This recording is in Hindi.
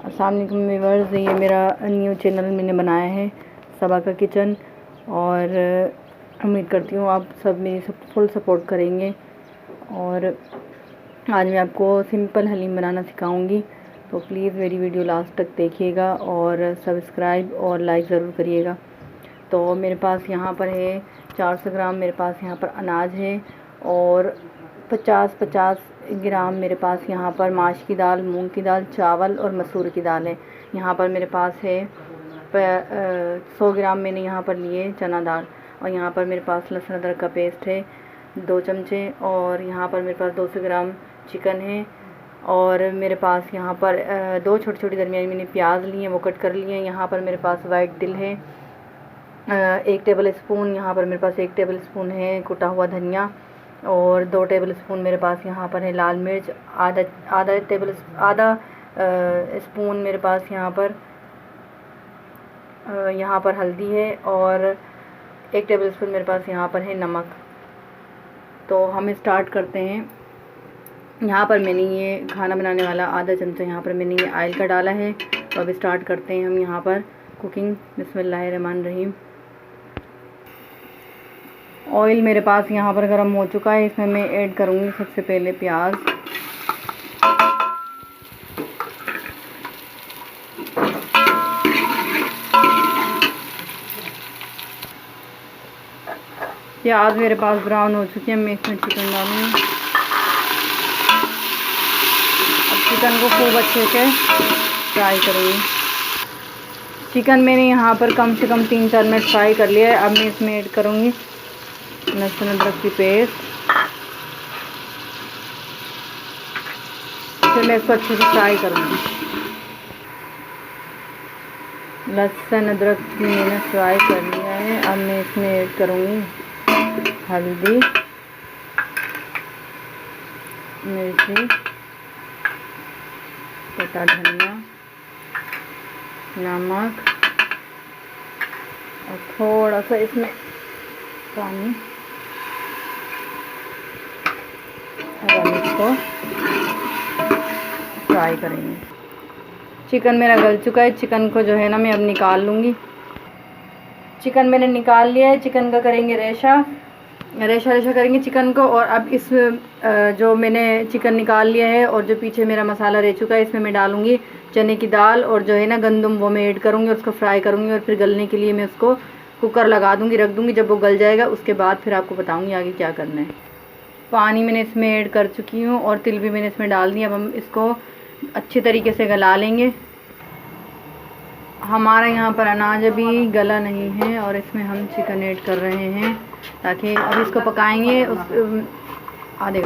अस्सलाम वालेकुम व्यूअर्स, ये मेरा न्यू चैनल मैंने बनाया है सबा का किचन, और उम्मीद करती हूँ आप सब मेरी फुल सपोर्ट करेंगे। और आज मैं आपको सिंपल हलीम बनाना सिखाऊंगी, तो प्लीज़ मेरी वीडियो लास्ट तक देखिएगा और सब्सक्राइब और लाइक ज़रूर करिएगा। तो मेरे पास यहाँ पर है 400 ग्राम मेरे पास यहाँ पर अनाज है, और 50-50 ग्राम मेरे पास यहाँ पर माश की दाल, मूंग की दाल, चावल और मसूर की दाल है। यहाँ पर मेरे पास है 100 ग्राम मैंने यहाँ पर लिए चना दाल, और यहाँ पर मेरे पास लहसुन अदरक का पेस्ट है 2 चमचे, और यहाँ पर मेरे पास 200 ग्राम चिकन है, और मेरे पास यहाँ पर 2 छोटी छोटी दरमियानी मैंने प्याज लिए हैं, वो कट कर लिए हैं। यहाँ पर मेरे पास वाइट दिल है 1 टेबल स्पून, यहाँ पर मेरे पास 1 टेबल स्पून है कुटा हुआ धनिया, और 2 टेबल स्पून मेरे पास यहाँ पर है लाल मिर्च, आधा स्पून मेरे पास यहाँ पर हल्दी है, और 1 टेबल स्पून मेरे पास यहाँ पर है नमक। तो हम स्टार्ट करते हैं। यहाँ पर मैंने ये खाना बनाने वाला आधा चमचा यहाँ पर मैंने ये ऑयल का डाला है। तो अब स्टार्ट करते हैं हम यहाँ पर कुकिंग। बिस्मिल्लाहिर्रहमानिर्रहीम। ऑयल मेरे पास यहाँ पर गर्म हो चुका है, इसमें मैं ऐड करूँगी सबसे पहले प्याज। प्याज मेरे पास ब्राउन हो चुकी है, मैं इसमें चिकन डालूँगी। अब चिकन को खूब अच्छे से फ्राई करूँगी। चिकन मैंने यहाँ पर कम से कम 3-4 मिनट फ्राई कर लिया है। अब मैं इसमें ऐड करूँगी लहसुन अदरक की पेस्ट। फिर मैं इसको अच्छे से फ्राई करूँगी। लहसुन अदरक मैंने फ्राई कर लिया है। अब मैं इसमें ऐड करूँगी हल्दी, मिर्ची, कटा धनिया, नमक, और थोड़ा सा इसमें पानी। अब हम इसको फ्राई करेंगे। चिकन मेरा गल चुका है, चिकन को जो है ना मैं अब निकाल लूँगी। चिकन मैंने निकाल लिया है। चिकन का करेंगे रेशा करेंगे चिकन को। और अब इस जो मैंने चिकन निकाल लिया है और जो पीछे मेरा मसाला रह चुका है, इसमें मैं डालूँगी चने की दाल और जो है ना गंदम, वो मैं ऐड करूँगी, उसको फ्राई करूँगी, और फिर गलने के लिए मैं उसको कुकर लगा दूँगी, रख दूँगी। जब वो गल जाएगा उसके बाद फिर आपको बताऊँगी आगे क्या करना है। पानी मैंने इसमें ऐड कर चुकी हूँ और तिल भी मैंने इसमें डाल दिया। अब हम इसको अच्छी तरीके से गला लेंगे। हमारा यहाँ पर अनाज अभी गला नहीं है, और इसमें हम चिकन ऐड कर रहे हैं, ताकि अब इसको पकाएंगे आधे